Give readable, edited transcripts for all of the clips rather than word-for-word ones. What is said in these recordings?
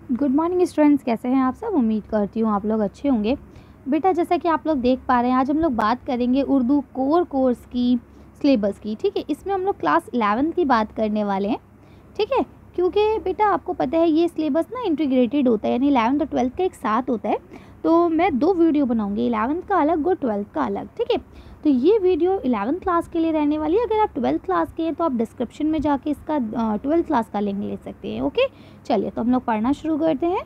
Good morning students, कैसे हैं आप सब। उम्मीद करती हूँ आप लोग अच्छे होंगे। बेटा, जैसा कि आप लोग देख पा रहे हैं, आज हम लोग बात करेंगे उर्दू कोर कोर्स की सिलेबस की। ठीक है, इसमें हम लोग क्लास 11 की बात करने वाले हैं। ठीक है, क्योंकि बेटा आपको पता है ये सिलेबस ना इंटीग्रेटेड होता है, यानी 11th और 12th का एक साथ होता है। तो मैं 2 वीडियो बनाऊंगी, 11th का अलग और 12th का अलग। ठीक है, तो ये वीडियो 11th क्लास के लिए रहने वाली है। अगर आप 12th क्लास के हैं तो आप डिस्क्रिप्शन में जाके इसका 12th क्लास का लिंक ले सकते हैं। ओके, चलिए तो हम लोग पढ़ना शुरू करते हैं।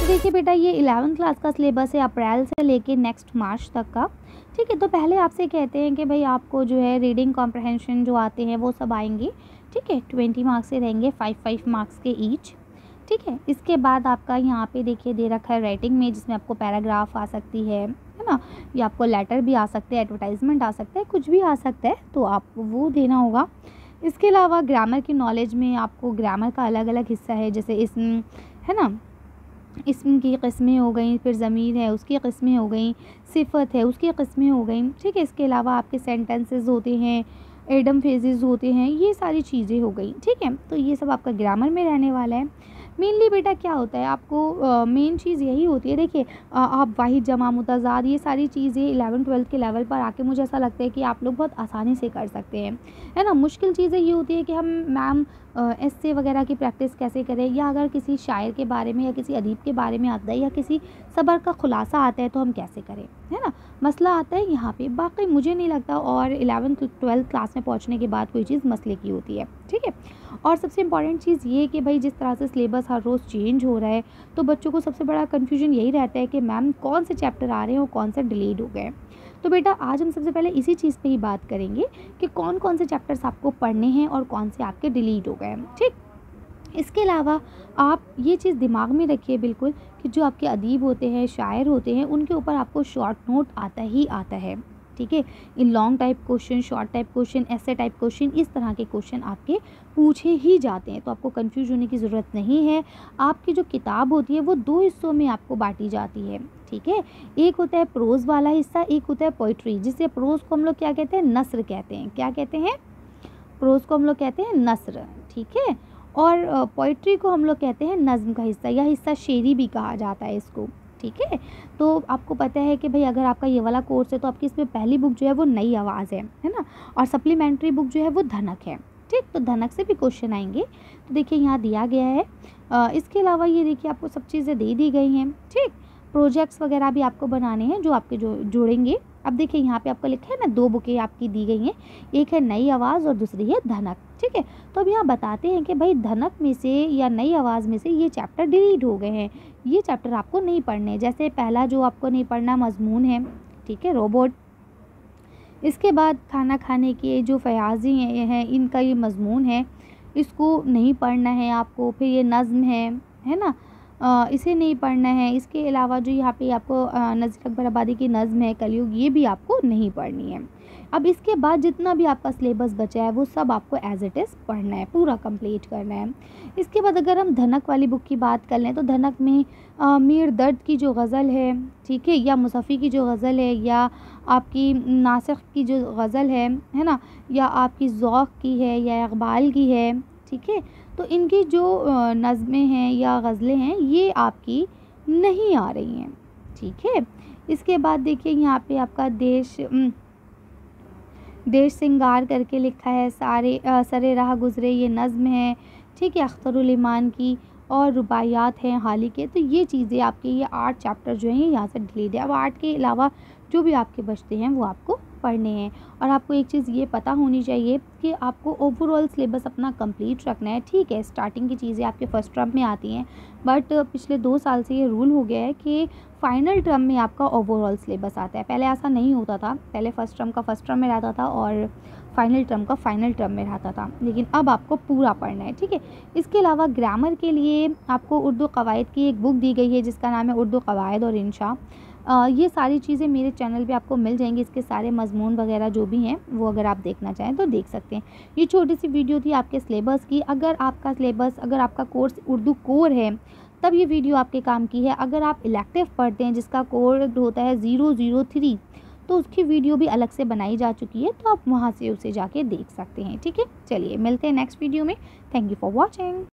देखिए बेटा, ये 11th क्लास का सिलेबस है, अप्रैल से लेके नेक्स्ट मार्च तक का। ठीक है, तो पहले आपसे कहते हैं कि भाई आपको जो है रीडिंग कॉम्प्रहेंशन जो आते हैं वो सब आएंगे। ठीक है, 20 मार्क्स से रहेंगे, 5 मार्क्स के ईच। ठीक है, इसके बाद आपका यहाँ पे देखिए दे रखा है राइटिंग में, जिसमें आपको पैराग्राफ आ सकती है ना, या आपको लेटर भी आ सकते हैं, एडवर्टाइजमेंट आ सकता है, कुछ भी आ सकता है, तो आपको वो देना होगा। इसके अलावा ग्रामर की नॉलेज में आपको ग्रामर का अलग अलग हिस्सा है, जैसे इसम है ना, इसम की किस्में हो गई, फिर ज़मीर है उसकी किस्में हो गई, सिफत है उसकी किस्में हो गई। ठीक है, इसके अलावा आपके सेंटेंसेस होते हैं, एडम फेजेस होते हैं, ये सारी चीज़ें हो गई। ठीक है, तो ये सब आपका ग्रामर में रहने वाला है। मेनली बेटा क्या होता है, आपको मेन चीज़ यही होती है। देखिए आप वाहिद जमा मुतज़ाद ये सारी चीज़ें 11th-12th के लेवल पर आके मुझे ऐसा लगता है कि आप लोग बहुत आसानी से कर सकते हैं, है ना। मुश्किल चीज़ें ये होती है कि हम मैम एस्से वगैरह की प्रैक्टिस कैसे करें, या अगर किसी शायर के बारे में या किसी अदीब के बारे में आता है या किसी सबर का खुलासा आता है तो हम कैसे करें, है ना। मसला आता है यहाँ पे। बाकी मुझे नहीं लगता और 11th-12th क्लास में पहुँचने के बाद कोई चीज़ मसले की होती है। ठीक है, और सबसे इम्पॉर्टेंट चीज़ ये है कि भाई जिस तरह से सिलेबस हर रोज़ चेंज हो रहा है, तो बच्चों को सबसे बड़ा कन्फ्यूजन यही रहता है कि मैम कौन से चैप्टर आ रहे हैं और कौन से डिलीट हो गए। तो बेटा आज हम सबसे पहले इसी चीज़ पे ही बात करेंगे कि कौन कौन से चैप्टर्स आपको पढ़ने हैं और कौन से आपके डिलीट हो गए हैं। ठीक, इसके अलावा आप ये चीज़ दिमाग में रखिए बिल्कुल कि जो आपके अदीब होते हैं, शायर होते हैं, उनके ऊपर आपको शॉर्ट नोट आता ही आता है। ठीक है, in long type question, short type question, ऐसे टाइप क्वेश्चन, इस तरह के क्वेश्चन आपके पूछे ही जाते हैं, तो आपको कंफ्यूज होने की ज़रूरत नहीं है। आपकी जो किताब होती है वो 2 हिस्सों में आपको बांटी जाती है। ठीक है, एक होता है प्रोज़ वाला हिस्सा, एक होता है पोइट्री, जिसे प्रोज़ को हम लोग क्या कहते हैं, नस्र कहते हैं। क्या कहते हैं, प्रोज़ को हम लोग कहते हैं नस्र। ठीक है, और पोइट्री को हम लोग कहते हैं नज़्म का हिस्सा, या हिस्सा शेरी भी कहा जाता है इसको। ठीक है, तो आपको पता है कि भाई अगर आपका ये वाला कोर्स है तो आपकी इसमें पहली बुक जो है वो नई आवाज़ है ना, और सप्लीमेंट्री बुक जो है वो धनक है। ठीक, तो धनक से भी क्वेश्चन आएंगे, तो देखिए यहाँ दिया गया है। इसके अलावा ये देखिए आपको सब चीज़ें दे दी गई हैं। ठीक, प्रोजेक्ट्स वगैरह भी आपको बनाने हैं जो आपके जो जोड़ेंगे। अब देखिए यहाँ पे आपको लिखा है ना, 2 बुकें आपकी दी गई हैं, एक है नई आवाज़ और दूसरी है धनक। ठीक है, तो अब यहाँ बताते हैं कि भाई धनक में से या नई आवाज़ में से ये चैप्टर डिलीट हो गए हैं, ये चैप्टर आपको नहीं पढ़ने। जैसे पहला जो आपको नहीं पढ़ना मजमून है, ठीक है, रोबोट। इसके बाद खाना खाने के जो फ़याज़ी हैं इनका ये मजमून है, इसको नहीं पढ़ना है आपको। फिर ये नज़्म है ना, इसे नहीं पढ़ना है। इसके अलावा जो यहाँ पे आपको नज़ीर अकबर आबादी की नज़्म है कलयुग, ये भी आपको नहीं पढ़नी है। अब इसके बाद जितना भी आपका सिलेबस बचा है वो सब आपको एज़ इट इज़ पढ़ना है, पूरा कंप्लीट करना है। इसके बाद अगर हम धनक वाली बुक की बात कर लें तो धनक में मीर दर्द की जो गज़ल है, ठीक है, या मुसफ़ी की जो गज़ल है, या आपकी नासिख की जो गज़ल है ना, या आपकी ज़ौक़ की है, या इक़बाल की है। ठीक है, तो इनकी जो नज़में हैं या गज़लें हैं ये आपकी नहीं आ रही हैं। ठीक है, इसके बाद देखिए यहाँ पे आपका देश सिंगार करके लिखा है, सरे राह गुज़रे ये नज़्म है। ठीक है, अख्तरुल ईमान की, और रुबाइयात हैं हाली के। तो ये चीज़ें आपके ये 8 चैप्टर जो हैं यहाँ से डिलीट है। अब 8 के अलावा जो भी आपके बचते हैं वो आपको पढ़ने हैं। और आपको एक चीज़ ये पता होनी चाहिए कि आपको ओवरऑल सिलेबस अपना कंप्लीट रखना है। ठीक है, स्टार्टिंग की चीज़ें आपके फर्स्ट टर्म में आती हैं, बट पिछले 2 साल से ये रूल हो गया है कि फाइनल टर्म में आपका ओवरऑल सिलेबस आता है। पहले ऐसा नहीं होता था, पहले फर्स्ट टर्म का फर्स्ट टर्म में रहता था और फाइनल टर्म का फाइनल टर्म में रहता था, लेकिन अब आपको पूरा पढ़ना है। ठीक है, इसके अलावा ग्रामर के लिए आपको उर्दू कवायद की एक बुक दी गई है जिसका नाम है उर्दू कवायद और इंशा। ये सारी चीज़ें मेरे चैनल पे आपको मिल जाएंगी, इसके सारे मज़मून वगैरह जो भी हैं वो अगर आप देखना चाहें तो देख सकते हैं। ये छोटी सी वीडियो थी आपके सिलेबस की। अगर आपका सिलेबस, अगर आपका कोर्स उर्दू कोर है तब ये वीडियो आपके काम की है। अगर आप इलेक्टिव पढ़ते हैं जिसका कोड होता है 003, तो उसकी वीडियो भी अलग से बनाई जा चुकी है, तो आप वहाँ से उसे जाके देख सकते हैं। ठीक है, चलिए मिलते हैं नेक्स्ट वीडियो में। Thank you for watching.